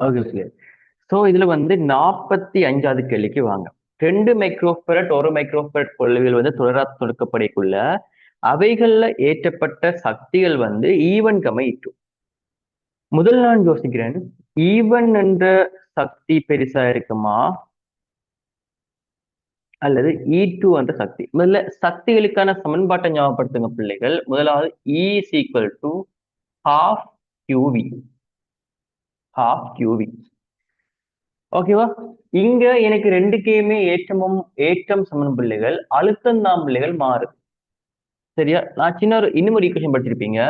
Okay. So இதுல வந்து 45வது கேள்விக்கு வாங்க. 2 மைக்ரோஃபரட் 1 மைக்ரோஃபரட் கொள்ளளவில் வந்து தொடரா தொடுக்கப்படக்குள்ள அவைகள்ல ஏற்றப்பட்ட சக்திகள் வந்து E1, E2. முதல் நான் யோசிக்கிறேன், E1 என்ற சக்தி பெருசா இருக்குமா அல்லது E2 என்ற சக்தி? முதல்ல சக்திகளுக்கான சமன்பாட்டை ஞாபகப்படுத்துங்க பிள்ளைகள். முதலாவது E is equal to half QV. half QV. ஓகேவா? இங்க எனக்கு ரெண்டுக்கையுமே ஏற்றம் சமன் பிள்ளைகள், அழுத்தம் தான் பிள்ளைகள் மாறுது. சரியா? நான் இன்னும் ஒரு ஈக்குவேஷன் படிச்சிருப்பீங்க.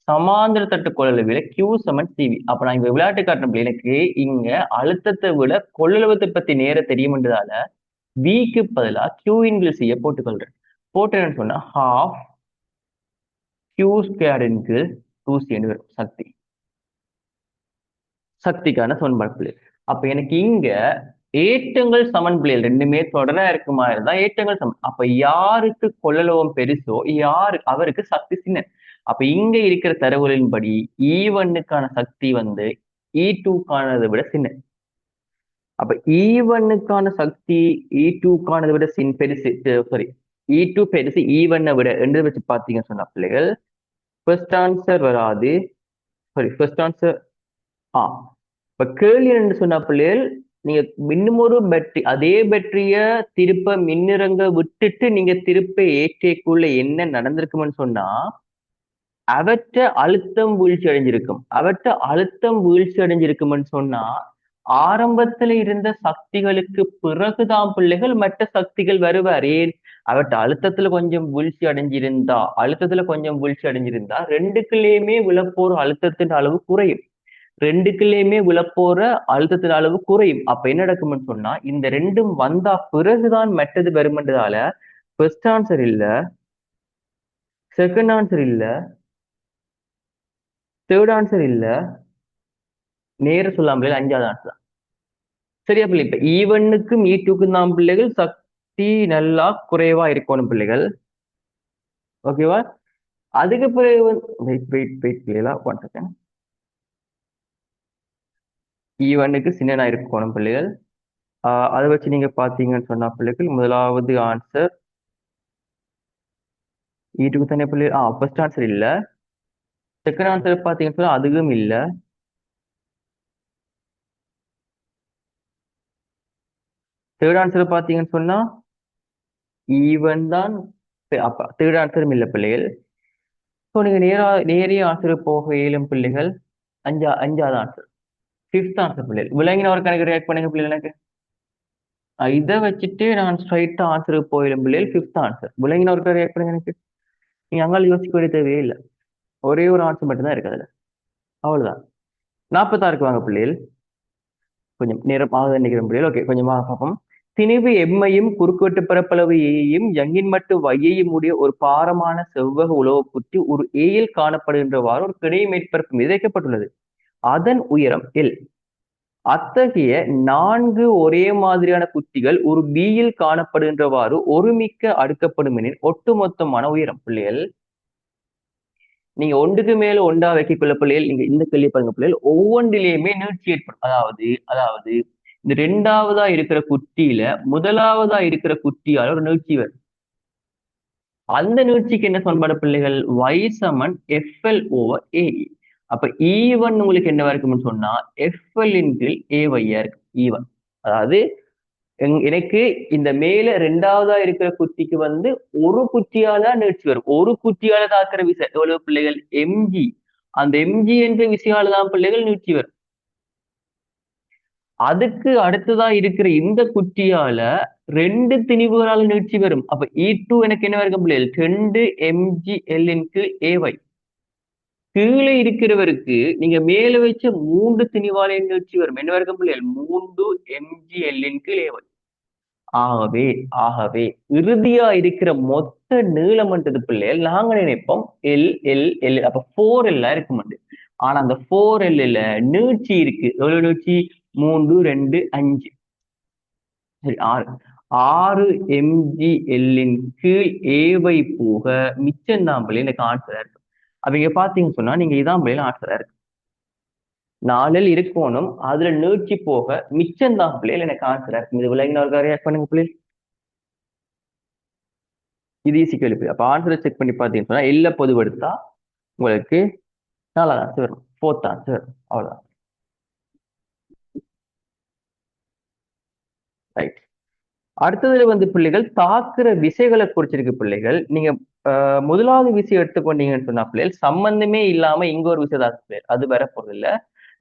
சமாந்தர தட்டு கொள்ளளவுல Q சமன் CV. அப்ப நான் இங்க விளையாட்டு காட்டின பிள்ளை எனக்கு இங்க அழுத்தத்தை விட கொள்ளளவத்தை பத்தி நேர தெரியும்ன்றதால Vக்கு பதிலா Q இன்கிள் C போட்டுக்கொள்றேன். போட்டேன்னு சொன்னா half Q ஸ்கொயர் இன்கிள் 2C வரும் சக்தி. சக்திக்கான சமன்பாடு பிள்ளை. அப்ப எனக்கு இங்க ஏற்றங்கள் சமன் பிள்ளைகள் ரெண்டுமே தொடரா இருக்குமா இருந்தா ஏற்றங்கள் சமன். அப்ப யாருக்கு கொள்ளளவம் பெருசோ அவருக்கு சக்தி சின்ன. அப்ப இங்க இருக்கிற தரவுகளின்படி E1க்கான சக்தி வந்து E2க்கானதை விட சின்ன. அப்ப E1க்கான சக்தி E2க்கானதை விட பெருசு. சாரி, E2 பெருசு E1 விட என்று வச்சு பாத்தீங்கன்னு சொன்ன பிள்ளைகள் ஃபர்ஸ்ட் ஆன்சர் வராது. சாரி, ஃபர்ஸ்ட் ஆன்சர் இப்ப கேள்வி என்று சொன்ன பிள்ளைகள் நீங்க இன்னும் ஒரு பேட்டரி அதே பேட்டரிய திருப்ப மின்னிறங்க விட்டுட்டு நீங்க திருப்ப ஏற்றக்குள்ள என்ன நடந்திருக்கும்னு சொன்னா அவற்ற அழுத்தம் வீழ்ச்சி அடைஞ்சிருக்கும்னு சொன்னா ஆரம்பத்துல இருந்த சக்திகளுக்கு பிறகுதான் பிள்ளைகள் மற்ற சக்திகள் வருவார். அவற்ற அழுத்தத்துல கொஞ்சம் வீழ்ச்சி அடைஞ்சிருந்தா ரெண்டுக்குள்ளேயுமே விழப்போற அழுத்தத்தின் அளவு குறையும். ரெண்டுக்குள்ளேயுமே விழப்போற அழுத்தத்தின் அளவு குறையும். அப்ப என்ன நடக்கும்னு சொன்னா இந்த ரெண்டும் வந்தா பிறகுதான் மற்றது வருமென்றதால ஃபர்ஸ்ட் ஆன்சர் இல்ல, செகண்ட் ஆன்சர் இல்ல, தேர்ட் ஆன்சர் இல்ல, நேர சொல்லாமலே 5வது ஆன்சர். சரியா பிள்ளை? இப்ப E1க்கும் E2க்கும் தான் பிள்ளைகள் சக்தி நல்லா குறைவா இருக்கணும் பிள்ளைகள். ஓகேவா? அதுக்கு பிறகு வெயிட் பிள்ளைகளா 1 செகண்ட். E1க்கு சின்னனா இருக்கணும் பிள்ளைகள். அதை வச்சு நீங்க பாத்தீங்கன்னு சொன்னா பிள்ளைகள் முதலாவது ஆன்சர் E2க்கு தானே பிள்ளைகள். ஃபர்ஸ்ட் ஆன்சர் இல்ல, செகண்ட் ஆன்சர் பாத்தீங்கன்னு சொன்னா அதுவும் இல்ல, தேர்ட் ஆன்சர் பாத்தீங்கன்னு சொன்னா E1 தான். அப்ப தேர்ட் ஆன்சரும் இல்ல பிள்ளைகள். ஸோ நீங்க நேரிய ஆன்சர் போக இயலும் பிள்ளைகள். 5வது ஆன்சர், 5th ஆன்சர் பிள்ளைகள். விலங்கின ஒரு கணக்கு ரியாக்ட் பண்ணுங்க பிள்ளைகள். எனக்கு இதை வச்சுட்டு நான் ஸ்ட்ரைட்டா ஆன்சருக்கு போயிடும் பிள்ளைகள். 5th ஆன்சர் விலங்கின ஒரு ரியாக்ட் பண்ணுங்க. எனக்கு நீங்க அங்கால யோசிக்க வேண்டிய தேவையே இல்லை, ஒரே ஒரு ஆன்சர் மட்டும்தான் இருக்கு அதுல. அவ்வளவுதான். 46க்கு வாங்க பிள்ளைகள். கொஞ்சம் நேரம் ஆகுது நினைக்கிற பிள்ளைகள். ஓகே, கொஞ்சமாக பார்ப்போம். திணிவு எம்மையும் குறுக்குவெட்டு பரப்பளவு ஏயையும் யங்கின் மட்டு வையையும் உடைய ஒரு பாரமான செவ்வக உலோக குத்தி ஒரு ஏயில் காணப்படுகின்றவாறு ஒரு கிடை மேற்பரப்பு மீது வைக்கப்பட்டுள்ளது. அதன் உயரம் L. அத்தகைய 4 ஒரே மாதிரியான குத்திகள் ஒரு பியில் காணப்படுகின்றவாறு ஒருமிக்க அடுக்கப்படும் எனில் ஒட்டுமொத்தமான உயரம் பிள்ளைகள். நீங்க ஒன்றுக்கு மேல ஒன்றா வைக்கக்குள்ள பிள்ளைகள், நீங்க இந்த கேள்வி பாருங்க பிள்ளைகள், ஒவ்வொன்றிலேயுமே நீட்சி ஏற்படும். அதாவது இந்த 2வதா இருக்கிற குட்டியில முதலாவதா இருக்கிற குட்டியால ஒரு நீட்சி வரும். அந்த நீட்சிக்கு என்ன சமன்பாடு பிள்ளைகள்? Y சமன் FL ஓவர் AE. அப்ப E1 உங்களுக்கு என்னவா இருக்கும்னு சொன்னா FL இன் கீழ் AY இருக்கு E1. அதாவது எனக்கு இந்த மேல 2வதா இருக்கிற குட்டிக்கு வந்து ஒரு குட்டியால நீட்சி வரும். ஒரு குட்டியால தாக்குற விசை எவ்வளவு பிள்ளைகள்? mg. அந்த mg என்ற விசையால தான் பிள்ளைகள் நீட்சி வரும். அதுக்கு அடுத்ததா இருக்கிற இந்த குட்டியால 2 திணிவுகளால் நீட்சி வரும். அப்ப E2 எனக்கு என்ன இருக்கும் பிள்ளைகள்? 2 mgl இன் கீழ் AY. கீழே இருக்கிறவருக்கு நீங்க மேல வச்ச 3 திணிவால நீட்சி வரும். என்ன இருக்கும் பிள்ளைகள்? 3 mgl இன் கீழ் AY. ஆகவே இறுதியா இருக்கிற மொத்த நீளம்ன்றது பிள்ளைகள் நாங்க நினைப்போம் L. அப்ப 4L இருக்கும். ஆனா அந்த 4L நீட்சி இருக்கு. எவ்வளவு நீட்சி? 3, 2, 5, சரி 6 mgl இன் கீழ் AY போக மிச்சம் தான் பிள்ளை எனக்கு ஆன்சரா இருக்கு. அவங்க பாத்தீங்கன்னு சொன்னா நீங்க இதான் பிள்ளைல ஆன்சரா இருக்கு. 4L இருக்கணும், அதுல நீட்சி போக மிச்சம் தான் பிள்ளைகள் எனக்கு ஆன்சரா இருக்கும். இது விளங்கினவர்கள் ரியாக்ட் பண்ணுங்க பிள்ளைகள். இது ஈஸி கேள்வி. அப்ப ஆன்சரை செக் பண்ணி பார்த்தீங்கன்னு சொன்னா எல்ல பொதுவெடுத்தா உங்களுக்கு 4வது ஆன்சர் வரும், 4th ஆன்சர் வரும். அவ்வளவுதான். ரைட். அடுத்ததுல வந்து பிள்ளைகள் தாக்குற விசைகளை குறிச்சிருக்கு பிள்ளைகள். நீங்க முதலாவது விசை எடுத்துக்கொண்டீங்கன்னு சொன்னா பிள்ளைகள் சம்பந்தமே இல்லாம இங்க ஒரு விசை தாக்கு பிள்ளைகள், அது வர போறது இல்ல.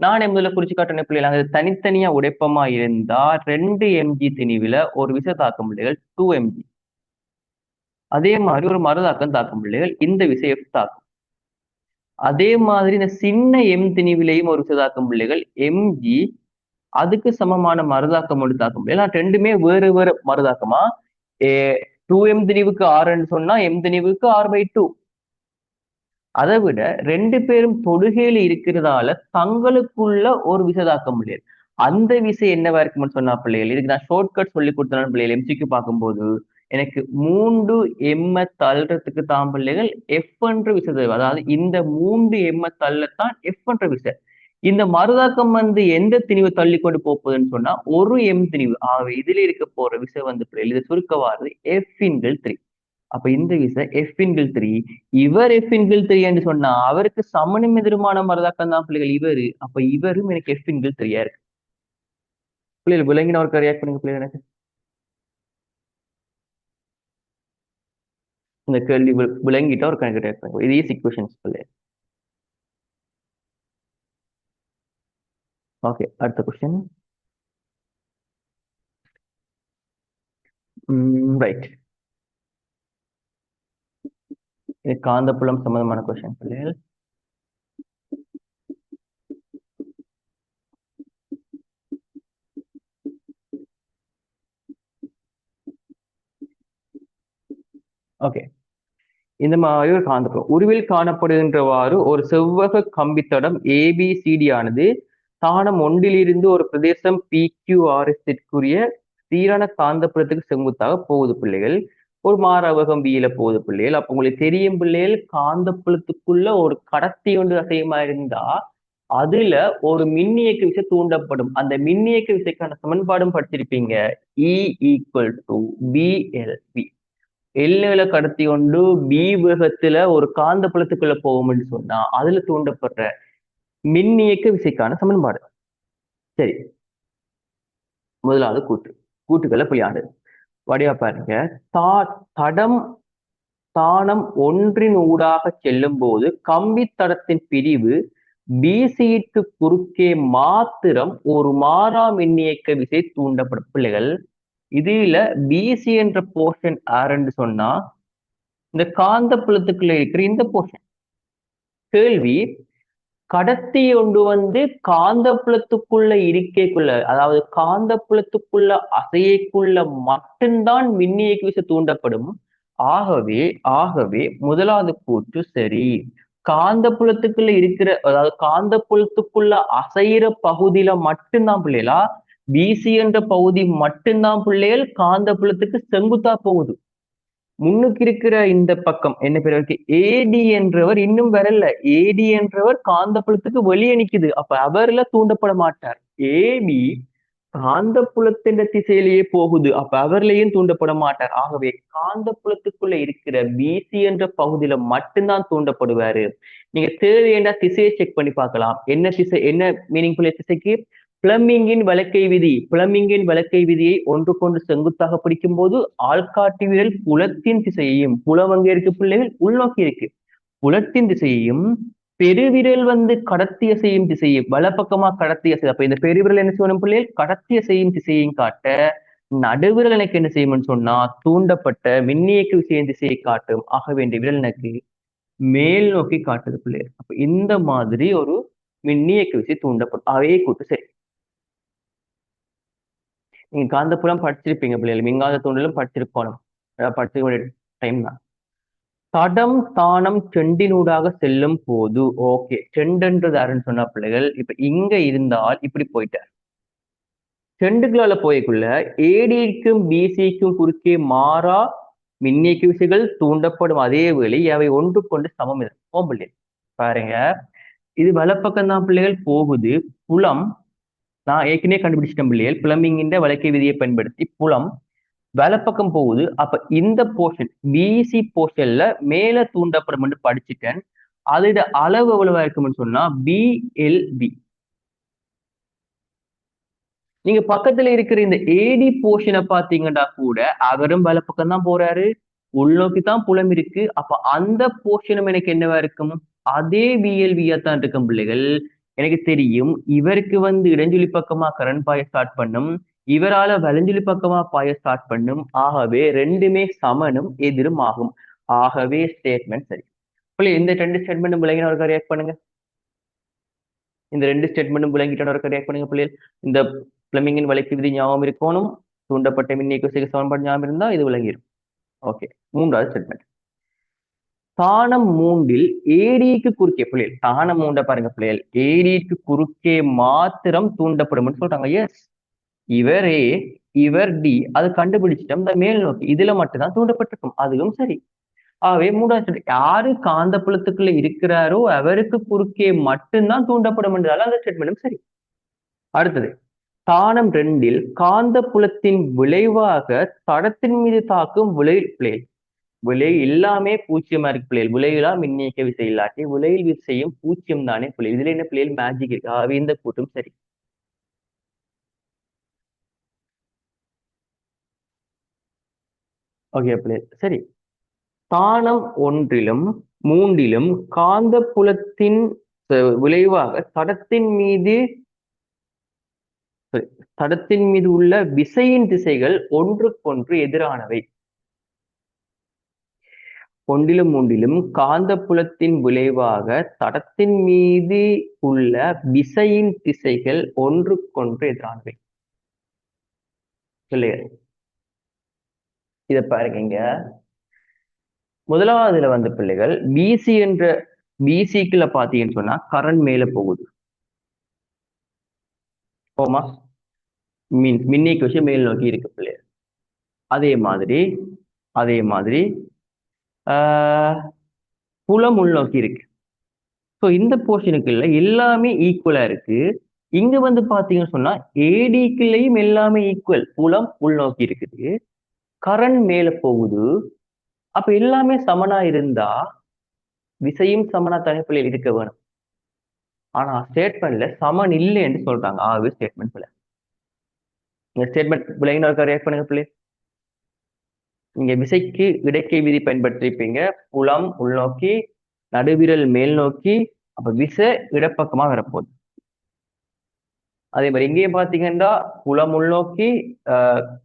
நான் முதல்ல குறிச்சு காட்டின பிள்ளைகள் அங்க தனித்தனியா உடைப்பமா இருந்தா 2 mg திணிவுல ஒரு விசை தாக்கும் பிள்ளைகள் 2 mg. அதே மாதிரி ஒரு மறுதாக்கம் தாக்கும் பிள்ளைகள் இந்த விசையை தாக்கும். அதே மாதிரி இந்த சின்ன எம் திணிவிலையும் ஒரு விசை தாக்கும் பிள்ளைகள் mg, அதுக்கு சமமான மறுதாக்கம் ஒன்று தாக்கும் பிள்ளைகள். ரெண்டுமே வேறு வேறு மறுதாக்கமா. 2m திணிவுக்கு ஆறுன்னு சொன்னா எம் திணிவுக்கு r/2. அதை விட 2 பேரும் தொடுகையில இருக்கிறதால தங்களுக்குள்ள ஒரு விசை தாக்க முடியாது. அந்த விசை என்னவா இருக்கும்னு சொன்னா பிள்ளைகள், இதுக்கு நான் ஷார்ட்கட் சொல்லி கொடுத்தேன் பிள்ளைகள். எம்சிக்கு பார்க்கும்போது எனக்கு 3 எம்ம தள்ளுறதுக்கு தான் பிள்ளைகள் எஃப் என்ற விசை தேவை. அதாவது இந்த 3 எம்ம தள்ளத்தான் எஃப் என்ற விசை. இந்த மறுதாக்கம் வந்து எந்த திணிவு தள்ளி கொண்டு போகுதுன்னு சொன்னா ஒரு எம் திணிவு. ஆகவே இதுல இருக்க போற விசை வந்து பிள்ளைகள் இது சுருக்கவாறு F/3. அப்ப இந்த விசை F/3. இவர் F/3 என்று சொன்னா அவருக்கு சமணம் எதிர்மான மரதாக்கம் தான் பிள்ளைகள் இவரு. அப்ப இவரும் எனக்கு F/3 இருக்கு. பிள்ளைகள் விளங்கினவருக்கு ரியாக்ட் பண்ணுங்க பிள்ளைகள். எனக்கு இந்த கேள்வி விளங்கிட்டா ஒரு கணக்கு ரியாக்ட் பண்ணுங்க. இது ஈஸி கொஸ்டின்ஸ் பிள்ளைகள். ஓகே, அடுத்த கொஸ்டின். ரைட். இது காந்தப்புலம் சம்பந்தமான கொஸ்டின் பிள்ளைகள். ஓகே, இந்த மாதிரி ஒரு காந்தப்புலம் உருவில் காணப்படுகின்றவாறு ஒரு செவ்வக கம்பித்தடம் ABCD ஆனது தானம் ஒன்றிலிருந்து ஒரு பிரதேசம் PQRSக்குரிய சீரான காந்தப்புலத்துக்கு செங்குத்தாக போகுது பிள்ளைகள். ஒரு மாறவகம் வீல போகுது பிள்ளைகள். அப்ப உங்களுக்கு தெரியும் பிள்ளைகள், காந்தப்புலத்துக்குள்ள ஒரு கடத்தி ஒன்று அசையமா இருந்தா அதுல ஒரு மின்னியக்கு விசை தூண்டப்படும். அந்த மின்னியக்கு விசைக்கான சமன்பாடும் படிச்சிருப்பீங்க. E=BLV. எல்நில கடத்தி கொண்டு பி வேகத்துல ஒரு காந்த புலத்துக்குள்ள போகும்னு சொன்னா அதுல தூண்டப்படுற மின்னியக்க விசைக்கான சமன்பாடு. சரி, முதலாவது கூட்டுகளை புரியாது வடிவா பாருங்க. தடம் தானம் ஒன்றின் ஊடாக செல்லும் போது கம்பி தடத்தின் பிரிவு பிசிக்கு குறுக்கே மாத்திரம் ஒரு மாறா மின்னியக்க விசை தூண்டப்படும் பிள்ளைகள். இதுல பிசி என்ற போர்ஷன் ஆறுன்னு சொன்னா இந்த காந்த புலத்துக்குள்ள இருக்கிற இந்த போர்ஷன். கேள்வி, கடத்தி ஒன்று வந்து காந்த புலத்துக்குள்ள இருக்கைக்குள்ள, அதாவது காந்த புலத்துக்குள்ள அசையக்குள்ள மட்டும்தான் மின்னியக்கு விசை தூண்டப்படும். ஆகவே ஆகவே முதலாவது கூற்று சரி. காந்த புலத்துக்குள்ள இருக்கிற, அதாவது காந்த புலத்துக்குள்ள அசைகிற பகுதியில மட்டும்தான் பிள்ளைகளா பிசி என்ற பகுதி மட்டும்தான் பிள்ளைகள் காந்த புலத்துக்கு செங்குத்தா போகுது. முன்னுக்கு இருக்கிற இந்த பக்கம் என்ன பேர் இருக்கு, ஏடி என்றவர் இன்னும் வரல. ஏடி என்றவர் காந்தப்புலத்துக்கு வெளியே நிக்குது. அப்ப அவர்ல தூண்டப்பட மாட்டார். ஏபி காந்தப்புலத்தின் திசையிலேயே போகுது. அப்ப அவர்லையும் தூண்டப்பட மாட்டார். ஆகவே காந்தப்புலத்துக்குள்ள இருக்கிற பிசி என்ற பகுதியில மட்டும்தான் தூண்டப்படுவாரு. நீங்க தேவையான திசையை செக் பண்ணி பார்க்கலாம். என்ன திசை, என்ன மீனிங்ஃபுல் திசைக்கு? பிளம்பிங்கின் வழக்கை விதி. பிளம்பிங்கின் வழக்கை விதியை ஒன்றுக்கொண்டு செங்குத்தாக பிடிக்கும் போது ஆள்காட்டி விரல் புலத்தின் திசையையும், புலம் அங்கே இருக்கு பிள்ளைகள் உள்நோக்கி இருக்கு, புலத்தின் திசையையும் பெருவிரல் வந்து கடத்திய செய்யும் திசையை வலப்பக்கமா கடத்திய செய்யும். அப்ப இந்த பெருவிரல் என்ன செய்யணும் பிள்ளைகள்? கடத்திய செய்யும் திசையையும் காட்ட, நடுவிரல் எனக்கு என்ன செய்யும்னு சொன்னா தூண்டப்பட்ட மின்னியக்கு விசையின் திசையை காட்டும். ஆக வேண்டிய விரல் எனக்கு மேல் நோக்கி காட்டுது பிள்ளைகள். அப்ப இந்த மாதிரி ஒரு மின்னியக்கு விசை தூண்டப்படும். அவையே கூட்டு சரி. நீங்க காந்தப்புலம் படிச்சிருப்பீங்க பிள்ளைகள், மின்காந்த தூண்டலும் படிச்சிருக்கணும், படிச்சிருக்க டைம் தான். தடம் தானம் செண்டினூடாக செல்லும் போது, ஓகே செண்டுன்றது யாருன்னு சொன்னா பிள்ளைகள், இப்ப இங்க இருந்தால் இப்படி போயிட்டார். செண்டுகளால போய்க்குள்ள ஏடிக்கும் பிசிக்கும் குறுக்கே மாறா மின்னியக்கு விசைகள் தூண்டப்படும். அதே வேளை அவை ஒன்றுக்கொண்டு சமம் இருக்கும் பிள்ளைகள். பாருங்க, இது வலப்பக்கம் தான் பிள்ளைகள் போகுது. புலம் நான் ஏற்கனவே கண்டுபிடிச்சிட்டேன் பிள்ளைகள். பிளம்பிங்கின்ற வளைக்கை விதியை பயன்படுத்தி புலம் வலப்பக்கம் போகுது. அப்ப இந்த போர்ஷன் பிசி போர்ஷன்ல மேல தூண்டப்படும் என்று படிச்சுட்டேன். அதோட அளவு எவ்வளவா இருக்கும்னு சொன்னா பிஎல்பி. நீங்க பக்கத்துல இருக்கிற இந்த ஏடி போர்ஷனை பாத்தீங்கன்னா கூட அவரும் வலப்பக்கம் தான் போறாரு, உள்நோக்கி தான் புலம் இருக்கு. அப்ப அந்த போர்ஷனும் எனக்கு என்னவா இருக்கும்? அதே பிஎல்வியா தான் இருக்கும் பிள்ளைகள். எனக்கு தெரியும் இவருக்கு இடஞ்சொலி பக்கமா கரண்ட் பாய ஸ்டார்ட் பண்ணும், இவரால வலஞ்சொலி பக்கமா பாய ஸ்டார்ட் பண்ணும். ஆகவே ரெண்டுமே சமனும் எதிரும் ஆகும். ஆகவே ஸ்டேட்மெண்ட் சரி. பிள்ளை இந்த ரெண்டு ஸ்டேட்மெண்ட்டும் விளங்கின ஒரு ரியாக்ட் பண்ணுங்க. இந்த ரெண்டு ஸ்டேட்மெண்ட்டும் விளங்கிட்ட ஒரு ரியாக்ட் பண்ணுங்க பிள்ளைகள். இந்த பிளமிங்கின் வளைக்கு விதி ஞாபகம் இருக்கணும், தூண்டப்பட்ட மின்னியக்கு சமன்பாடு ஞாபகம் இருந்தா இது விளங்கிடும். ஓகே, மூன்றாவது ஸ்டேட்மெண்ட். தானம் மூன்றில் ஏடிக்கு குறுக்கே பிள்ளைகள், தானம் மூண்ட பாருங்க பிள்ளைகள், ஏடிக்கு குறுக்கே மாத்திரம் தூண்டப்படும் சொல்றாங்க. எஸ், இவர் ஏ இவர் டி, அது கண்டுபிடிச்சிட்டோம். இந்த மேல் நோக்கி இதுல மட்டும்தான் தூண்டப்பட்டிருக்கும், அதுவும் சரி. ஆகவே மூன்றாவது யாரு காந்த புலத்துக்குள்ள இருக்கிறாரோ அவருக்கு குறுக்கே மட்டும்தான் தூண்டப்படும் என்றாலும் அந்த ஸ்டேட்மெண்ட்டும் சரி. அடுத்தது, தானம் ரெண்டில் காந்த புலத்தின் விளைவாக தடத்தின் மீது தாக்கும் விலை எல்லாமே பூஜ்ஜியமா இருக்கு பிள்ளைகள். விலையிலா மின்னியக்க விசை இல்லாட்டி விலையில் விசையும் பூஜ்ஜியம் தானே பிள்ளை. இதுல என்ன பிள்ளைகள் மேஜிக் இருக்கு. ஆகவே இந்த கூட்டும் சரி. ஓகே பிள்ளைகள் சரி. தானம் ஒன்றிலும் மூன்றிலும் காந்த புலத்தின் விளைவாக தடத்தின் மீது உள்ள விசையின் திசைகள் ஒன்றுக்கொன்று எதிரானவை. ஒன்றிலும் மூன்றிலும் காந்த புலத்தின் விளைவாக தடத்தின் மீது உள்ள விசையின் திசைகள் ஒன்றுக்கொன்று எதிரானவை. பிள்ளைகள் இத பாருங்க, முதலாவதுல பிள்ளைகள் பிசி என்ற பிசிக்குள்ள பாத்தீங்கன்னு சொன்னா கரண்ட் மேல போகுது. போமா மின்னிக்கு வச்சு மேல் நோக்கி இருக்கு பிள்ளைகள். அதே மாதிரி புலம் உள்நோக்கி இருக்கு. ஸோ இந்த போர்ஷனுக்குள்ள எல்லாமே ஈக்குவலா இருக்கு. இங்க பாத்தீங்கன்னு சொன்னா ஏடிக்குள்ளேயும் எல்லாமே ஈக்குவல். புலம் உள்நோக்கி இருக்குது, கரண்ட் மேல போகுது. அப்ப எல்லாமே சமனா இருந்தா விசையும் சமனா தனிப்பிள்ளையில் இருக்க வேணும். ஆனா ஸ்டேட்மெண்ட்ல சமன் இல்லை என்று சொல்றாங்க. ஆகவே ஸ்டேட்மெண்ட் பிள்ளை. இந்த ஸ்டேட்மெண்ட் பிள்ளைங்க ரியாக்ட் பண்ணுங்க பிள்ளை. நீங்க விசைக்கு இடைக்கை விதி பயன்படுத்திருப்பீங்க. புலம் உள்நோக்கி, நடுவிரல் மேல் நோக்கி, அப்ப விசை இடப்பக்கமா வரப்போகுது. அதே மாதிரி இங்கேயும் பாத்தீங்கன்னா புலம் உள்நோக்கி,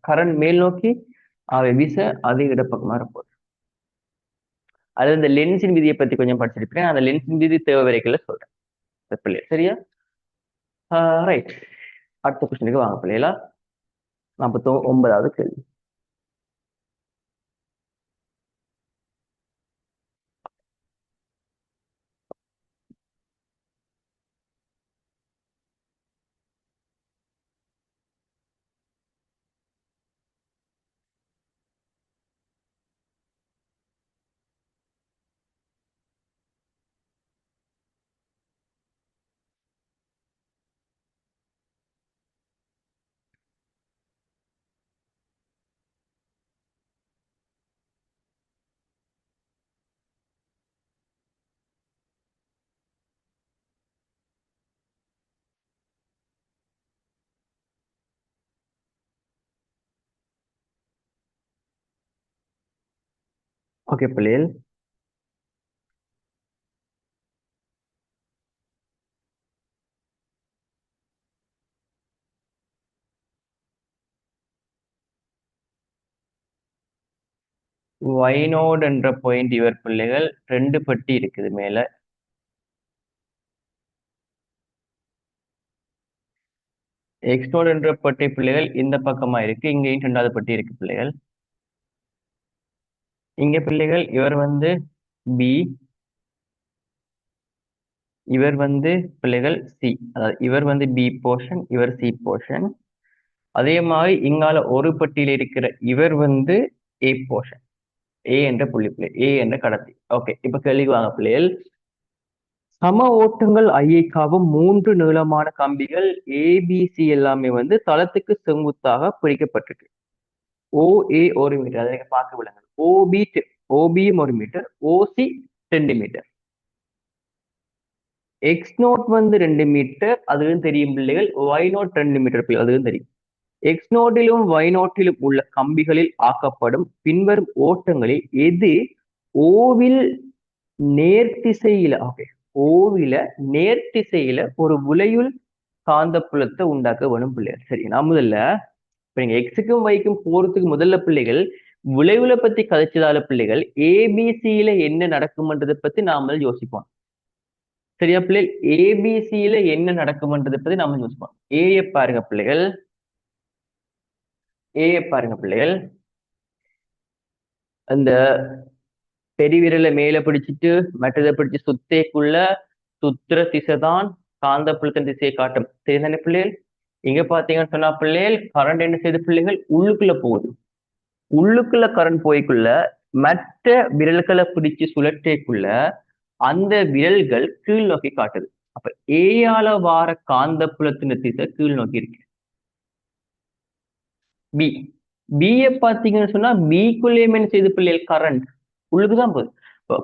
கரண்ட் மேல் நோக்கி, விசை அது இடப்பக்கமா வரப்போகுது. அது இந்த லென்ஸின் விதியை பத்தி கொஞ்சம் படிச்சிருப்பேன். அந்த லென்ஸின் விதி தேவை வரைக்கல சொல்றேன் பிள்ளை. சரியா? ரைட், அடுத்த கொஸ்டினுக்கு வாங்க பிள்ளைகளா. 49வது கேள்வி. ஓகே பிள்ளைகள், வைனோட் என்ற பாயிண்ட் இவர் பிள்ளைகள் 2 பட்டி இருக்குது மேல. எக்ஸ்னோட் என்ற பட்டி பிள்ளைகள் இந்த பக்கமா இருக்கு. இங்கேயும் 2வது பட்டி இருக்கு பிள்ளைகள். இங்க பிள்ளைகள் இவர் பி, இவர் பிள்ளைகள் சி. அதாவது இவர் பி போர்ஷன், இவர் சி போர்ஷன். அதே மாதிரி இங்கால ஒரு பட்டியல இருக்கிற இவர் ஏ போர்ஷன், ஏ என்ற புள்ளி பிள்ளை, ஏ என்ற கடத்தி. ஓகே, இப்ப கேள்வி வாங்க பிள்ளைகள். சம ஓட்டங்கள் ஐக்காவும் 3 நீளமான கம்பிகள் ஏபிசி எல்லாமே வந்து தளத்துக்கு செங்குத்தாக பிரிக்கப்பட்டிருக்கு. OA 1 மீட்டர், அதை நீங்க பார்க்க விடுங்க. OBயும் 1 மீட்டர், OC 2 மீட்டர், X0 வந்து 2 மீட்டர், அதுவும் தெரியும் பிள்ளைகள். Y0 2 மீட்டர் பிள்ளை, அதுவும் தெரியும். X0லும் Y0லும் உள்ள கம்பிகளில் ஆக்கப்படும் பின்வரும் ஓட்டங்களில் எது ஓவில் நேர்த்திசையில ஓவில நேர்த்திசையில ஒரு விளையுள் காந்தப்புலத்தை உண்டாக்க வேணும் பிள்ளைகள். சரி, நான் முதல்ல இப்ப நீங்க எக்ஸுக்கும் வைக்கும் போறதுக்கு முதல்ல பிள்ளைகள் விளைவுல பத்தி கதைச்சதால பிள்ளைகள் ஏபிசியில என்ன நடக்கும்ன்றதை பத்தி நாம யோசிப்போம். சரியா பிள்ளைகள்? ஏபிசியில என்ன நடக்கும்ன்றதை பத்தி நாம யோசிப்போம். ஏ பாருங்க பிள்ளைகள், ஏ பாருங்க பிள்ளைகள். அந்த பெருவிரலை மேல பிடிச்சிட்டு மற்றதை பிடிச்சு சுத்தேக்குள்ள சுத்திர திசைதான் காந்தப்புலத்தின் திசையை காட்டும். சரிதானே பிள்ளைகள்? இங்க பாத்தீங்கன்னு சொன்னா பிள்ளைகள் கரண்ட் என்ன செய்யுது பிள்ளைகள்? உள்ளுக்குள்ள போகுது. உள்ளுக்குள்ள கரண்ட் போய்க்குள்ள மற்ற விரல்களை பிடிச்சு சுழற்றேக்குள்ள அந்த விரல்கள் கீழ் நோக்கி காட்டுது. அப்ப ஏயால வார காந்தப்புலத்தின் திசை கீழ் நோக்கி இருக்கு. பி பிய பாத்தீங்கன்னு சொன்னா பிக்குள்ளேயுமே என்ன செய்து பிள்ளைகள்? கரண்ட் உள்ளுக்குதான் போகுது.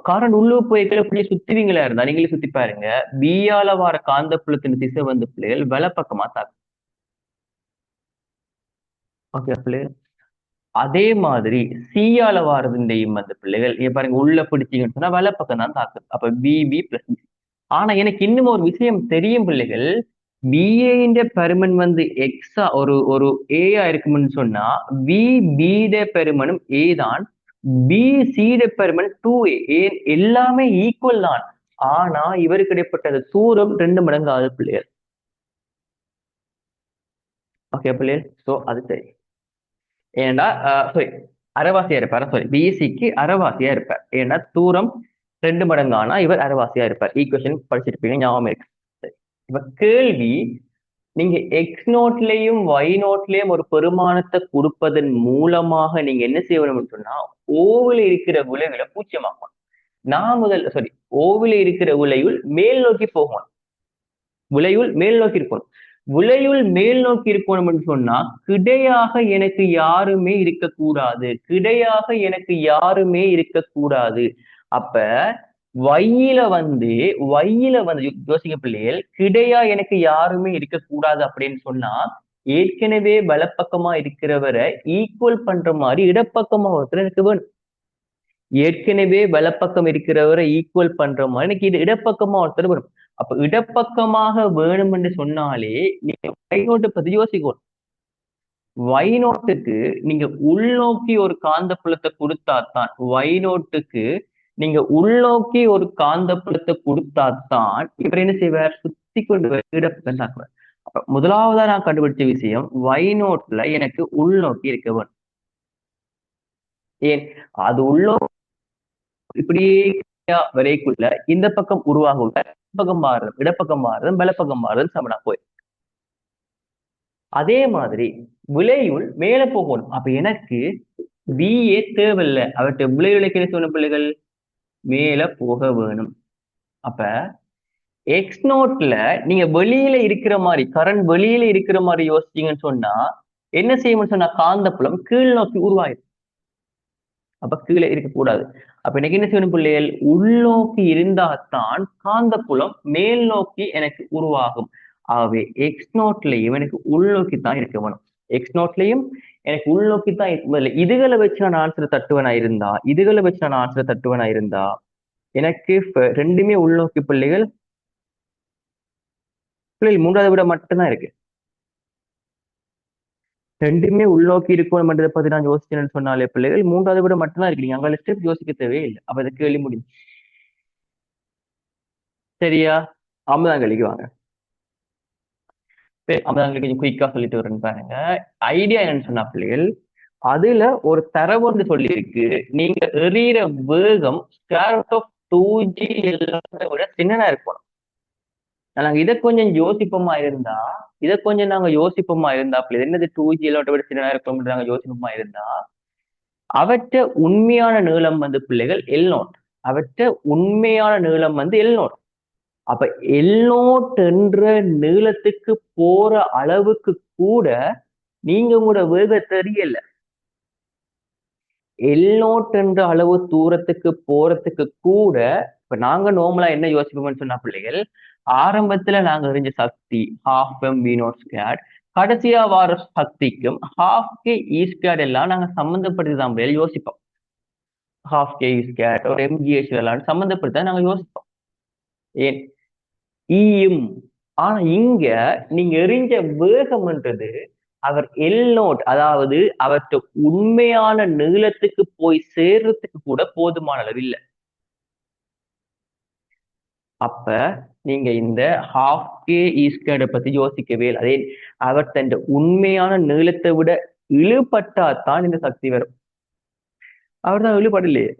கரண்ட் உள்ளுக்கு போய்க்குள்ள இப்படி சுத்துவீங்களா இருந்தா நீங்களே சுத்தி பாருங்க. பியால வார காந்தப்புலத்தின் திசை வந்து பிள்ளைகள் வலப்பக்கமா தாக்கும். ஓகே பிள்ளைகள்? அதே மாதிரி சியால வாரதுண்டையும் வந்து பிள்ளைகள் இங்க பாருங்க, உள்ள பிடிச்சீங்கன்னு சொன்னா வலப்பக்கம் தான் தாக்குது. அப்ப பிபி பிளஸ் பி. ஆனா எனக்கு இன்னும் ஒரு விஷயம் தெரியும் பிள்ளைகள். பிஏ பெருமன் வந்து எக்ஸா ஒரு ஏயா இருக்கும்னு சொன்னா பிபி பெருமனும் ஏ தான், பிசி பெருமன் 2A. எல்லாமே ஈக்குவல் தான். ஆனா இவருக்கு இடைப்பட்ட தூரம் 2 மடங்கு ஆகுது பிள்ளைகள். ஓகே பிள்ளைகள்? சோ அது சரி. ஏன்னா சாரி, அரைவாசியா இருப்பார். சாரி, பிசிக்கு அரைவாசியா இருப்பார். ஏன்னா தூரம் 2 மடங்கு ஆனா இவர் அரைவாசியா இருப்பார். ஈக்குவேஷன் படிச்சிருப்பீங்க, ஞாபகம் இருக்கு. இப்ப கேள்வி, நீங்க எக்ஸ் நோட்லயும் ஒய் நோட்லயும் ஒரு பெருமானத்தை கொடுப்பதன் மூலமாக நீங்க என்ன செய்யணும்னு சொன்னா ஓவில இருக்கிற விளைவுல பூச்சியமாக்கணும். நான் முதல்ல சாரி, ஓவில இருக்கிற விளைவுள் மேல் நோக்கி போகணும். விளைவுள் மேல் நோக்கி இருக்கணும். விளைவுள் மேல் நோக்கி இருக்கணும்னு சொன்னா கிடையாக எனக்கு யாருமே இருக்கக்கூடாது. கிடையாக எனக்கு யாருமே இருக்கக்கூடாது. அப்ப வையில வந்து யோசிக்க பிள்ளைகள், கிடையா எனக்கு யாருமே இருக்கக்கூடாது அப்படின்னு சொன்னா ஏற்கனவே வலப்பக்கமா இருக்கிறவரை ஈக்குவல் பண்ற மாதிரி இடப்பக்கமா ஒருத்தர் எனக்கு வேணும். ஏற்கனவே வலப்பக்கம் இருக்கிறவரை ஈக்குவல் பண்ற மாதிரி எனக்கு இது இடப்பக்கமா ஒருத்தர் வரும். அப்ப இடப்பக்கமாக வேணும் என்று சொன்னாலே நீங்க வைநோட்டை பத்தி யோசிக்கணும். வைநோட்டுக்கு நீங்க உள்நோக்கி ஒரு காந்தப்புலத்தை கொடுத்தாத்தான், வைநோட்டுக்கு நீங்க உள்நோக்கி ஒரு காந்தப்புலத்தை கொடுத்தாத்தான் இவர் என்ன செய்வார்? சுத்தி கொண்டு இடப்பக்கம் தாக்குவார். அப்ப முதலாவதா நான் கண்டுபிடிச்ச விஷயம், வைநோட்ல எனக்கு உள்நோக்கி இருக்க வேணும். ஏன்? அது உள்நோக்கி இப்படியே வரைக்குள்ள இந்த பக்கம் உருவாகும், பக்கம் மாறுறது, இடப்பக்கம் மாறுறது, வலப்பக்கம் மாறுறது சமனா போய். அதே மாதிரி விளையுள் மேல போகணும். அப்ப எனக்கு பிஏ தேவையில்லை. அவற்றை விளைவுலைக்கு என்ன சொன்ன பிள்ளைகள்? மேல போக வேணும். அப்ப எக்ஸ் நோட்ல நீங்க வெளியில இருக்கிற மாதிரி, கரண்ட் வெளியில இருக்கிற மாதிரி யோசிச்சீங்கன்னு சொன்னா என்ன செய்யணும்னு சொன்னா காந்தப்புலம் கீழ் நோக்கி உருவாயிடும். அப்ப கீழே இருக்கக்கூடாது. அப்ப எனக்கு என்ன செய்யணும் பிள்ளைகள்? உள்நோக்கி இருந்தால்தான் காந்தப்புலம் மேல் நோக்கி எனக்கு உருவாகும். ஆகவே எக்ஸ் நோட்லயும் எனக்கு உள்நோக்கி தான் இருக்க வேணும். எக்ஸ் நோட்லயும் எனக்கு உள்நோக்கி தான் இருக்க. இதுகளை வச்சு நான் ஆன்சர் தட்டுவனா இருந்தா எனக்கு ரெண்டுமே உள்நோக்கி பிள்ளைகள். மூன்றாவது விட மட்டும்தான் இருக்கு. ரெண்டுமே உள்நோக்கி இருக்கணும்ன்றதை பத்தி நான் யோசிச்சேன்னு சொன்னாலே பிள்ளைகள் மூன்றாவது விட மட்டும்தான் இருக்கு. நீங்க அங்க ஸ்டெப் யோசிக்க தேவையில்லை. அப்ப அதை கேள்வி முடியும். சரியா? அமுதாங்கலிக்கு வாங்க. அமுதாங்கலி கொஞ்சம் குயிக்கா சொல்லிட்டு வரேன்னு பாருங்க. ஐடியா என்னன்னு சொன்னா பிள்ளைகள், அதுல ஒரு தரவு ஒன்று சொல்லி இருக்கு. நீங்க எறிகிற வேகம் √2g எல்லாத்தை விட சின்னனா இருக்கணும். நாங்க இதை கொஞ்சம் யோசிப்போமா இருந்தா பிள்ளை என்னது 2g எல்லாத்தை விட சின்னனா இருக்கணும் நாங்க யோசிப்போமா இருந்தா அவற்ற உண்மையான நீளம் வந்து பிள்ளைகள் L0. அவற்ற உண்மையான நீளம் வந்து L0. அப்ப எல்நோட் என்ற நீளத்துக்கு போற அளவுக்கு கூட நீங்க உங்களோட வேகத்தை தெரியல. எல்நோட் என்ற அளவு தூரத்துக்கு போறதுக்கு கூட இப்ப நாங்க நார்மலா என்ன யோசிப்போம்னு சொன்னா பிள்ளைகள், ஆரம்பத்துல நாங்க அறிஞ்ச சக்தி half m v naught square, கடைசியா வார சக்திக்கும் ஹாஃப் கே இ ஸ்கொயர் எல்லாம் நாங்க சம்பந்தப்படுத்தி தான் பிள்ளைகள் யோசிப்போம். ஹாஃப் கே இ ஸ்கொயர் ஒரு எம்ஜிஹெச் எல்லாம் சம்பந்தப்படுத்தி தான் நாங்க யோசிப்போம். ஏன் ஈயும். ஆனா இங்க நீங்க எறிஞ்ச வேகம்ன்றது அவர் எல்நோட், அதாவது அவற்றை உண்மையான நீளத்துக்கு போய் சேர்றதுக்கு கூட போதுமான அளவு இல்லை. அப்ப நீங்க இந்த ஹாஃப் கே இ ஸ்கொயர்டை பத்தி யோசிக்கவே இல்லை. அதே அவர் தன் உண்மையான நீளத்தை விட இழுபட்டாதான் இந்த சக்தி வரும். அவர் தான் இழுபடலையே.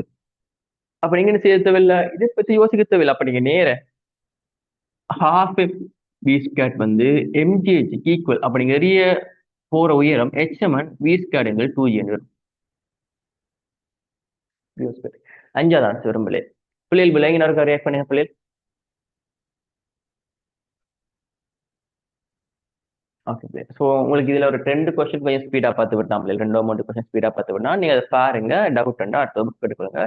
அப்ப நீங்க என்ன செய்ய தேவையில்லை, இதை பத்தி யோசிக்க தேவையில்லை. அப்ப நீங்க நேர ஹாஃப் வி ஸ்கொயர் வந்து எம்ஜிஹெச்சுக்கு ஈக்குவல். அப்ப நீங்க எரிய போற உயரம் HMN வி ஸ்கொயர் எங்கள் 2N வரும். அஞ்சாவது ஆன்சர் வரும் பிள்ளை. பிள்ளைகள் விலங்கினருக்கு ரியாக்ட் பண்ணுங்க பிள்ளைகள். ஓகே பிள்ளை. ஸோ உங்களுக்கு இதுல ஒரு 2 கொஸ்டின் கொஞ்சம் ஸ்பீடா பார்த்து விட்டான் பிள்ளை. 2 கொஸ்டின் ஸ்பீடா பார்த்து விட்டா நீங்க அதை பாருங்க, டவுட் அடுத்த வகுப்பு எடுக்கொள்ளுங்க.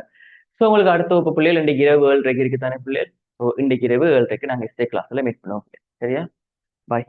ஸோ உங்களுக்கு அடுத்த வகுப்பு பிள்ளைகள் இன்றைக்கு இரவு 7:30 இருக்கு தானே பிள்ளைகள். ஸோ இன்றைக்கு இரவு 7:30 நாங்கள் கிளாஸ்ல மீட் பண்ணுவோம். சரியா? பாய்.